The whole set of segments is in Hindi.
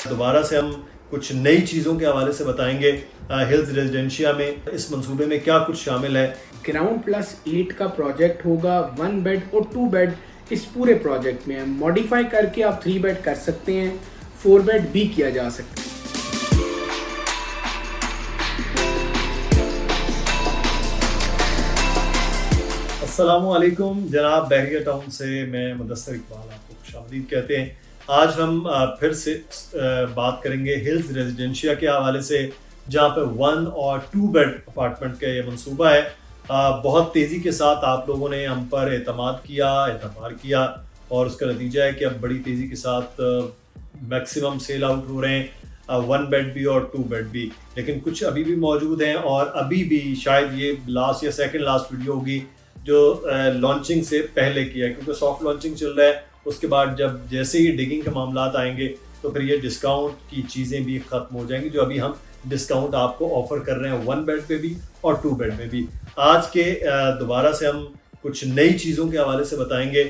दोबारा से हम कुछ नई चीज़ों के हवाले से बताएंगे। हिल्स रेजिडेंशिया में इस मंसूबे में क्या कुछ शामिल है। ग्राउंड प्लस 8 का प्रोजेक्ट होगा, 1 बेड और 2 बेड इस पूरे प्रोजेक्ट में है। मॉडिफाई करके आप 3 बेड कर सकते हैं, 4 बेड भी किया जा सकता है। अस्सलामुअलैकुम जनाब, बहरिया टाउन से मैं मुदस्सिर इकबाल आपको खुशामदीद कहते हैं। आज हम फिर से बात करेंगे हिल्स रेजिडेंशिया के हवाले से, जहाँ पे 1 और 2 बेड अपार्टमेंट का ये मंसूबा है। बहुत तेज़ी के साथ आप लोगों ने हम पर एतमाद किया, एतबार किया और उसका नतीजा है कि अब बड़ी तेज़ी के साथ मैक्सिमम सेल आउट हो रहे हैं, 1 बेड भी और 2 बेड भी। लेकिन कुछ अभी भी मौजूद हैं और अभी भी शायद ये लास्ट या सेकंड लास्ट वीडियो होगी जो लॉन्चिंग से पहले किया है, क्योंकि सॉफ्ट लॉन्चिंग चल रहा है। उसके बाद जब जैसे ही डिगिंग के मामलात आएंगे तो फिर ये डिस्काउंट की चीज़ें भी ख़त्म हो जाएंगी, जो अभी हम डिस्काउंट आपको ऑफर कर रहे हैं 1 बेड पे भी और 2 बेड में भी। आज के दोबारा से हम कुछ नई चीज़ों के हवाले से बताएंगे।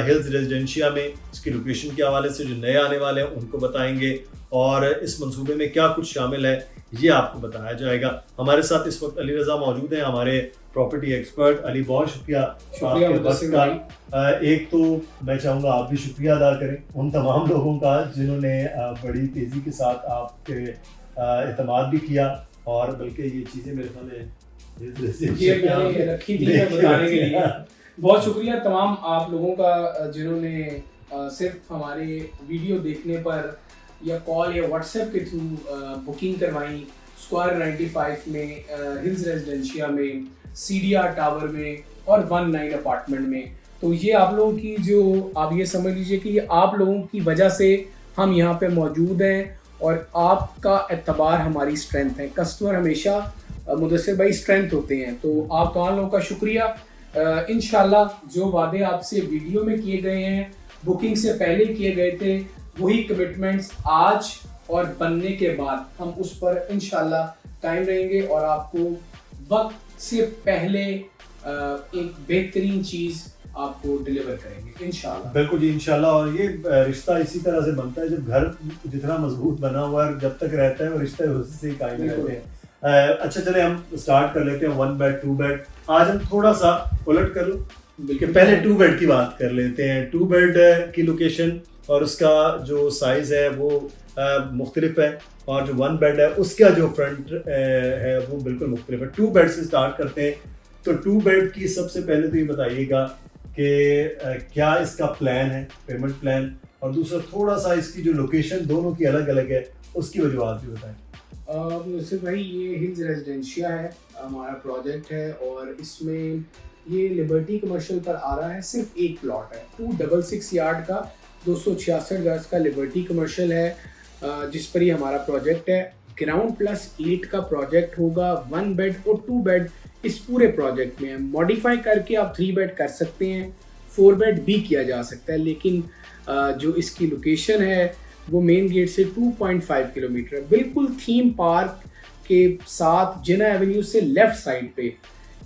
हिल्स रेजिडेंशिया में इसकी लोकेशन के हवाले से जो नए आने वाले हैं उनको बताएंगे और इस मंसूबे में क्या कुछ शामिल है ये आपको बताया जाएगा। हमारे साथ इस वक्त अली रज़ा मौजूद हैं, हमारे प्रॉपर्टी एक्सपर्ट। अली, बहुत शुक्रिया आपके वक्त का। एक तो मैं चाहूँगा आप भी शुक्रिया अदा करें उन तमाम लोगों का जिन्होंने बड़ी तेज़ी के साथ आपके एतमाद भी किया और बल्कि ये चीज़ें मेरे ख्याल में रखी थी बताने के लिए। बहुत शुक्रिया तमाम आप लोगों का जिन्होंने सिर्फ हमारे वीडियो देखने पर या कॉल या व्हाट्सएप के थ्रू बुकिंग करवाई। स्क्वायर 95 में, हिल्स रेजिडेंशिया में, CDR टावर में और 19 अपार्टमेंट में। तो ये आप लोगों की जो आप ये समझ लीजिए कि आप लोगों की वजह से हम यहाँ पे मौजूद हैं और आपका एतबार हमारी स्ट्रेंथ है। कस्टमर हमेशा मुदस्सिर भाई स्ट्रेंथ होते हैं, तो आप तमाम लोगों का शुक्रिया। इंशाल्लाह जो वादे आपसे वीडियो में किए गए हैं, बुकिंग से पहले किए गए थे, वही कमिटमेंट्स आज और बनने के बाद हम उस पर इंशाल्लाह कायम रहेंगे और आपको वक्त से पहले एक बेहतरीन चीज़ आपको डिलीवर करेंगे इंशाल्लाह। बिल्कुल जी, इंशाल्लाह। और ये रिश्ता इसी तरह से बनता है, जब घर जितना मजबूत बना हुआ है जब तक रहता है वो रिश्ते उसी से ही कायम रहते हैं। अच्छा, चले हम स्टार्ट कर लेते हैं 1 बेड 2 बेड। आज हम थोड़ा सा उलट कर लो कि पहले 2 बेड की बात कर लेते हैं। 2 बेड की लोकेशन और उसका जो साइज़ है वो मुख्तलिफ है और जो 1 बेड है उसका जो फ्रंट है वो बिल्कुल मुख्तलिफ है। 2 बेड से स्टार्ट करते हैं। तो 2 बेड की सबसे पहले तो ये बताइएगा कि क्या इसका प्लान है, पेमेंट प्लान, और दूसरा थोड़ा सा इसकी जो लोकेशन दोनों की अलग अलग है उसकी वजूहत भी बताएं। मुझसे भाई ये हिल्स रेजिडेंशिया है, हमारा प्रोजेक्ट है और इसमें ये लिबर्टी कमर्शियल पर आ रहा है। सिर्फ एक प्लॉट है, 266 यार्ड का 266 गज का लिबर्टी कमर्शियल है, जिस पर ही हमारा प्रोजेक्ट है। ग्राउंड प्लस 8 का प्रोजेक्ट होगा, 1 बेड और 2 बेड इस पूरे प्रोजेक्ट में है। मॉडिफाई करके आप 3 बेड कर सकते हैं, 4 बेड भी किया जा सकता है। लेकिन जो इसकी लोकेशन है वो मेन गेट से 2.5 किलोमीटर है, बिल्कुल थीम पार्क के साथ जिना एवेन्यू से लेफ्ट साइड पे।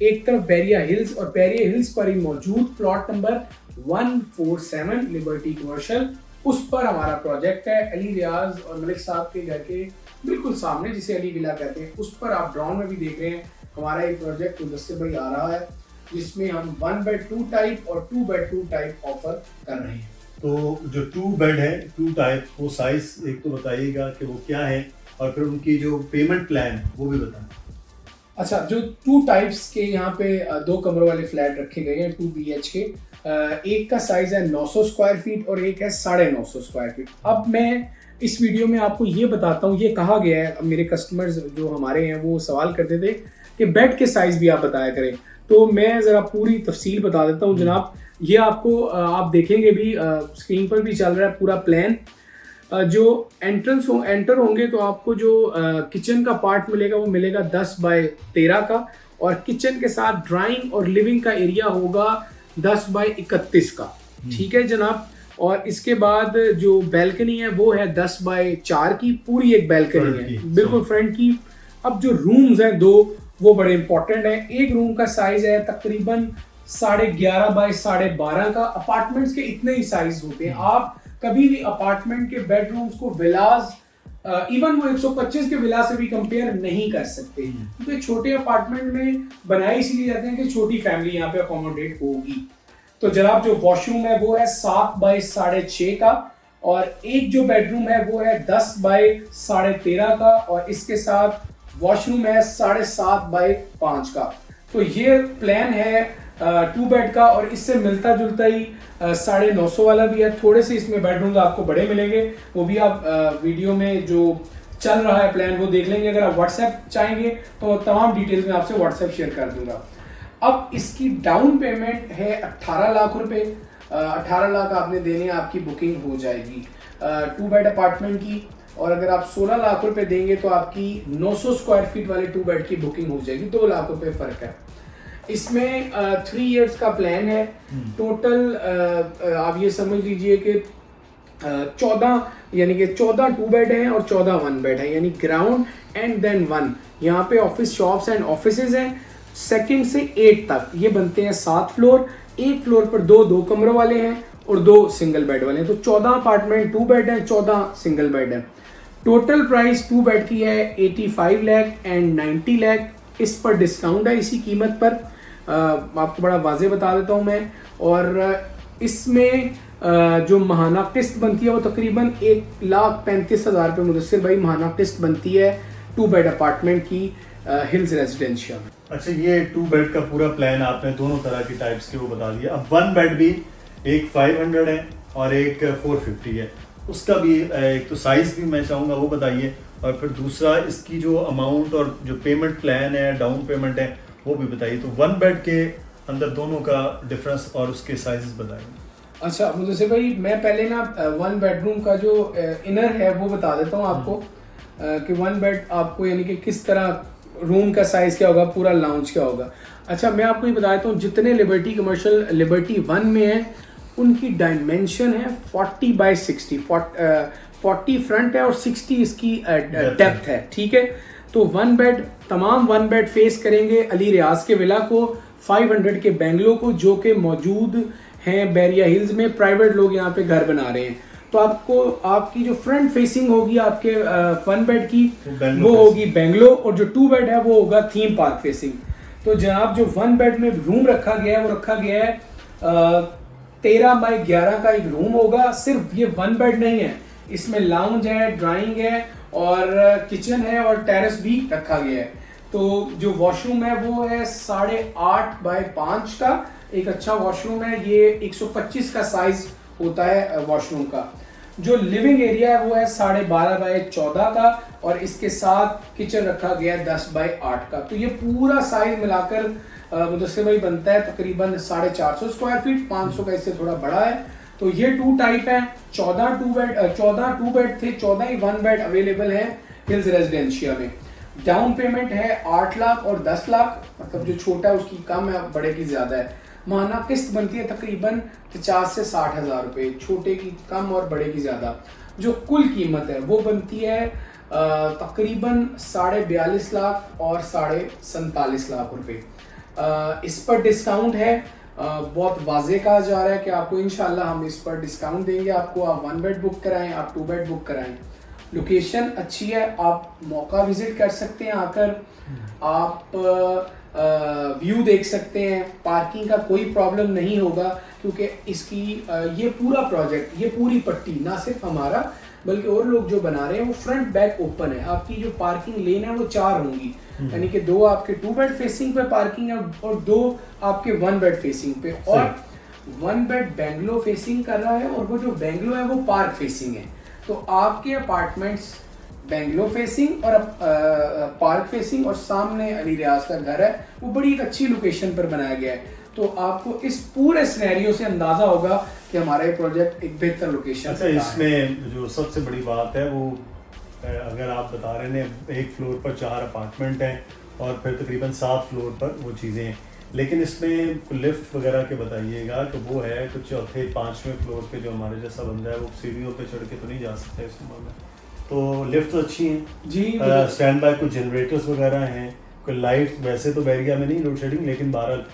एक तरफ बैरिया हिल्स और बैरिया हिल्स पर ही मौजूद प्लॉट नंबर 147 लिबर्टी कमर्शियल, उस पर हमारा प्रोजेक्ट है। अली रियाज और मलिक साहब के घर के बिल्कुल सामने, जिसे अली विला कहते हैं, उस पर आप ड्रोन में भी देख रहे हैं हमारा एक प्रोजेक्ट मुदस्सिर भाई आ रहा है, जिसमें हम 1 बेड 2 टाइप और 2 बेड 2 टाइप ऑफर कर रहे हैं। तो जो 2 बेड है 2 टाइप, वो साइज एक तो बताइएगा कि वो क्या है और फिर उनकी जो पेमेंट प्लान वो भी बताएं। अच्छा, जो 2 टाइप्स के यहाँ पे 2 कमरों वाले फ्लैट रखे गए हैं 2 BHK, एक का साइज है 900 स्क्वायर फीट और एक है 950 स्क्वायर फीट। अब मैं इस वीडियो में आपको ये बताता हूँ, ये कहा गया है, मेरे कस्टमर्स जो हमारे हैं वो सवाल करते थे कि बेड के साइज भी आप बताया करें, तो मैं ज़रा पूरी तफसील बता देता हूँ जनाब। ये आपको आप देखेंगे भी, स्क्रीन पर भी चल रहा है पूरा प्लान। जो एंटर होंगे तो आपको जो किचन का पार्ट मिलेगा वो मिलेगा 10 बाय 13 का, और किचन के साथ ड्राइंग और लिविंग का एरिया होगा 10 बाय 31 का। ठीक है जनाब। और इसके बाद जो बैल्कनी है वो है 10 बाय 4 की, पूरी एक बैल्कनी है बिल्कुल फ्रंट की। अब जो रूम्स हैं 2 वो बड़े इंपॉर्टेंट है। एक रूम का साइज है तकरीबन 11.5 बाय 12.5 का। अपार्टमेंट्स के इतने ही साइज होते हैं। आप कभी भी अपार्टमेंट के बेडरूम्स को विलास इवन वो 125 के विला से भी कंपेयर नहीं कर सकते, क्योंकि छोटे अपार्टमेंट में बनाए इसलिए जाते हैं कि छोटी फैमिली यहाँ पे अकोमोडेट होगी। तो जनाब जो वॉशरूम है वो है 7 बाई 6.5 का, और एक जो बेडरूम है वो है 10 बाई 13.5 का, और इसके साथ वॉशरूम है 7.5 बाई 5 का। तो ये प्लान है 2 बेड का, और इससे मिलता जुलता ही 950 वाला भी है। थोड़े से इसमें बेडरूम आपको बड़े मिलेंगे, वो भी आप वीडियो में जो चल रहा है प्लान वो देख लेंगे। अगर आप व्हाट्सएप चाहेंगे तो तमाम डिटेल्स में आपसे व्हाट्सएप शेयर कर दूंगा। अब इसकी डाउन पेमेंट है 18 लाख रुपए। 18 लाख आपने देने, आपकी बुकिंग हो जाएगी 2 बेड अपार्टमेंट की। और अगर आप 16 लाख रुपए देंगे तो आपकी 900 स्क्वायर फीट वाले 2 बेड की बुकिंग हो जाएगी। 2 लाख रुपए फर्क है। इसमें 3 इयर्स का प्लान है। टोटल आप ये समझ लीजिए कि 14 यानी कि 14 2 बेड हैं और 14 1 बेड है, यानी ग्राउंड एंड देन 1। यहाँ पे ऑफिस शॉप्स एंड ऑफिसेज हैं। 2nd से 8 तक ये बनते हैं 7 फ्लोर। एक फ्लोर पर 2 कमरों वाले हैं और 2 सिंगल बेड वाले हैं। तो 14 अपार्टमेंट 2 बेड हैं, 14 सिंगल बेड हैं। टोटल प्राइस 2 बेड की है 85 लाख एंड 90 लाख। इस पर डिस्काउंट है इसी कीमत पर। आपको बड़ा वाजे बता देता हूँ मैं। और इसमें जो महाना किस्त बनती है वो तकरीबन 1,35,000 रुपये मुदस्सिर भाई महाना किस्त बनती है 2 बेड अपार्टमेंट की हिल्स रेजिडेंशिया में। अच्छा, ये 2 बेड का पूरा प्लान आपने दोनों तरह की टाइप्स के वो बता दिया। अब 1 बेड भी एक 500 है और एक 450 है, उसका भी एक तो साइज भी मैं चाहूँगा वो बताइए, और फिर दूसरा इसकी जो अमाउंट और जो पेमेंट प्लान है, डाउन पेमेंट है, वो भी बताइए। तो 1 बेड के अंदर दोनों का डिफरेंस और उसके साइजेस बताइए। अच्छा मुझे भाई, मैं पहले ना 1 बेडरूम का जो इनर है वो बता देता हूँ आपको कि 1 बेड आपको यानी कि किस तरह रूम का साइज क्या होगा, पूरा लाउंज क्या होगा। अच्छा मैं आपको ये बता देता हूँ, जितने लिबर्टी कमर्शियल लिबर्टी 1 में है उनकी डायमेंशन है 40 बाई 60। 40 फ्रंट है और 60 इसकी डेप्थ है, ठीक है। तो 1 बेड, तमाम 1 बेड फेस करेंगे अली रियाज के विला को, 500 के बेंगलो को, जो कि मौजूद हैं बैरिया हिल्स में। प्राइवेट लोग यहाँ पे घर बना रहे हैं। तो आपको आपकी जो फ्रंट फेसिंग होगी आपके 1 बेड की वो होगी बेंगलो, और जो 2 बेड है वो होगा थीम पार्क फेसिंग। तो जनाब जो 1 बेड में रूम रखा गया है वो रखा गया है 13 बाई 11 का एक रूम होगा। सिर्फ ये 1 बेड नहीं है, इसमें लाउंज है, ड्राइंग है और किचन है और टेरेस भी रखा गया है। तो जो वॉशरूम है वो है 8.5 बाई 5 का, एक अच्छा वॉशरूम है। ये 125 का साइज होता है वॉशरूम का। जो लिविंग एरिया है वो है 12.5 बाई 14 का, और इसके साथ किचन रखा गया है 10 बाई 8 का। तो ये पूरा साइज मिलाकर मुदस्सिर भाई बनता है तकरीबन 450 स्क्वायर फीट। 500 का इससे थोड़ा बड़ा है। तो ये 2 टाइप है। 14 2 बेड थे, 14 ही 1 बेड अवेलेबल है हिल्स रेजिडेंशिया में। डाउन पेमेंट है 8 लाख और 10 लाख, मतलब जो छोटा है उसकी कम है, बड़े की ज्यादा है। माना किस्त बनती है तकरीबन 50 से 60 हजार रुपए, छोटे की कम और बड़े की ज्यादा। जो कुल कीमत है वो बनती है तकरीबन 42.5 लाख और 47.5 लाख रुपए। इस पर डिस्काउंट है, बहुत वाजे कहा जा रहा है कि आपको इंशाल्लाह हम इस पर डिस्काउंट देंगे। आपको आप 1 बेड बुक कराएं, आप 2 बेड बुक कराएं। लोकेशन अच्छी है, आप मौका विजिट कर सकते हैं आकर, आप व्यू देख सकते हैं। पार्किंग का कोई प्रॉब्लम नहीं होगा, क्योंकि इसकी ये पूरा प्रोजेक्ट, ये पूरी पट्टी ना सिर्फ हमारा बल्कि और लोग जो बना रहे हैं वो फ्रंट बैक ओपन है। आपकी जो पार्किंग लेन है वो 4 होंगी, यानी कि 2 आपके 2 बेड फेसिंग पे पार्किंग है और 2 आपके 1 बेड फेसिंग पे, और 1 बेड बेंगलो फेसिंग कर रहा है और वो जो बेंगलो है वो पार्क फेसिंग है। तो आपके अपार्टमेंट्स बेंगलो फेसिंग और पार्क फेसिंग, और सामने अली रियाज का घर है, वो बड़ी एक अच्छी लोकेशन पर बनाया गया है। तो आपको इस पूरे सिनेरियो से अंदाजा होगा कि हमारा ये प्रोजेक्ट एक बेहतर लोकेशन। अच्छा, इसमें जो सबसे बड़ी बात है वो, अगर आप बता रहे हैं 1 फ्लोर पर 4 अपार्टमेंट हैं और फिर तकरीबन 7 फ्लोर पर वो चीज़ें हैं, लेकिन इसमें लिफ्ट वगैरह के बताइएगा कि वो है कुछ 4थे 5वें फ्लोर पे जो हमारे जैसा बंदा है वो सीढ़ियों पे चढ़ के तो नहीं जा सकता इस उम्र में। तो लिफ्ट अच्छी हैं जी, स्टैंड बाय कुछ जनरेटर्स वगैरह हैं, कोई लाइट, वैसे तो बैरिया में नहीं लोड शेडिंग, लेकिन बहरहाल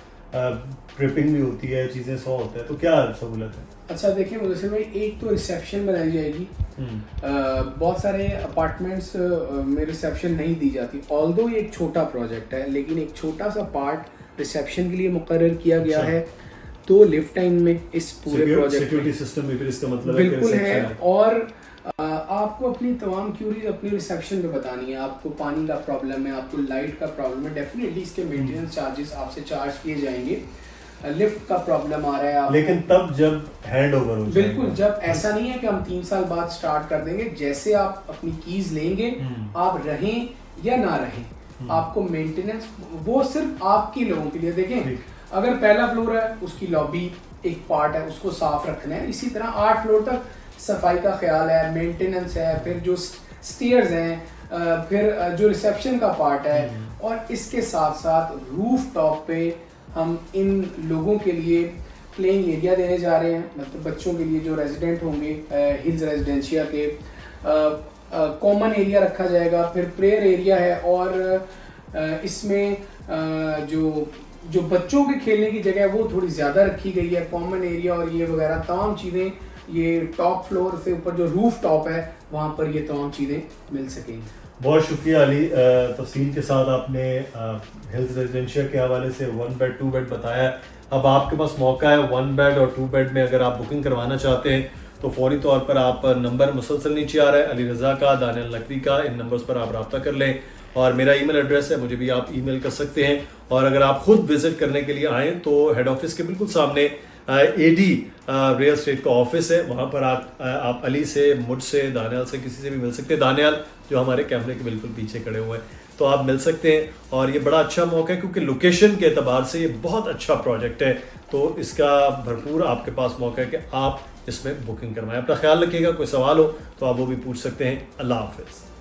ट्रिपिंग भी होती है, चीज़ें 100 होता है, तो क्या सहूलत है? अच्छा देखिए मुदस्सिर भाई, एक तो रिसेप्शन बनाई जाएगी। बहुत सारे अपार्टमेंट्स में रिसेप्शन नहीं दी जाती, ऑल्दो ये एक छोटा प्रोजेक्ट है, लेकिन एक छोटा सा पार्ट रिसेप्शन के लिए मुकर्रर किया गया अच्छा। है। तो लिफ्ट टाइम में इस पूरे प्रोजेक्ट में सिक्योरिटी सिस्टम भी फिर इसका मतलब है कि बिल्कुल है। reception और आपको अपनी तमाम क्यूरीज अपनी रिसेप्शन पे बतानी है। आपको पानी का प्रॉब्लम है, आपको लाइट का प्रॉब्लम है, डेफिनेटली इसके मेंटेनेंस चार्जेस आपसे चार्ज किए जाएंगे। लिफ्ट का प्रॉब्लम आ रहा है आपको, लेकिन तब जब हैंड ओवर हो बिल्कुल, जाएगा। जब ऐसा नहीं है कि हम 3 साल बाद स्टार्ट कर देंगे। जैसे आप अपनी कीज लेंगे, आप रहें या ना रहें, आपको मेंटेनेंस वो सिर्फ आपके लोगों के लिए। देखें, अगर पहला फ्लोर है, उसकी लॉबी एक पार्ट है, उसको साफ रखना है। इसी तरह 8 फ्लोर तक सफाई का ख्याल है, मेंटेनेंस है, फिर जो स्टेयर्स हैं, फिर जो रिसेप्शन का पार्ट है, और इसके साथ साथ रूफ टॉप पे हम इन लोगों के लिए प्लेइंग एरिया देने जा रहे हैं। मतलब बच्चों के लिए जो रेजिडेंट होंगे हिल्स रेजिडेंशिया के, कॉमन एरिया रखा जाएगा, फिर प्रेयर एरिया है, और इसमें जो बच्चों के खेलने की जगह है वो थोड़ी ज़्यादा रखी गई है। कॉमन एरिया और ये वगैरह तमाम चीज़ें, ये टॉप फ्लोर से ऊपर जो रूफ टॉप है वहाँ पर ये तमाम चीज़ें मिल सकेंगी। बहुत शुक्रिया अली, तफसील के साथ आपने हिल्स रेजिडेंशिया के हवाले से 1 बेड 2 बेड बताया। अब आपके पास मौका है 1 बेड और 2 बेड में अगर आप बुकिंग करवाना चाहते हैं तो फौरी तौर पर आप नंबर मुसलसल नीचे आ रहा है, अली रज़ा का, दानियल नकवी का, इन नंबर्स पर आप रब्ता कर लें। और मेरा ईमेल एड्रेस है, मुझे भी आप ईमेल कर सकते हैं। और अगर आप खुद विजिट करने के लिए आएँ तो हेड ऑफिस के बिल्कुल सामने एडी रियल एस्टेट का ऑफिस है, वहाँ पर आप अली से, मुझसे, दानियाल से, किसी से भी मिल सकते हैं। दानियाल जो हमारे कैमरे के बिल्कुल पीछे खड़े हुए हैं, तो आप मिल सकते हैं। और ये बड़ा अच्छा मौका है क्योंकि लोकेशन के एतबार से ये बहुत अच्छा प्रोजेक्ट है, तो इसका भरपूर आपके पास मौका है कि आप इसमें बुकिंग करवाएं। अपना ख्याल रखिएगा, कोई सवाल हो तो आप वो भी पूछ सकते हैं। अल्लाह हाफिज़।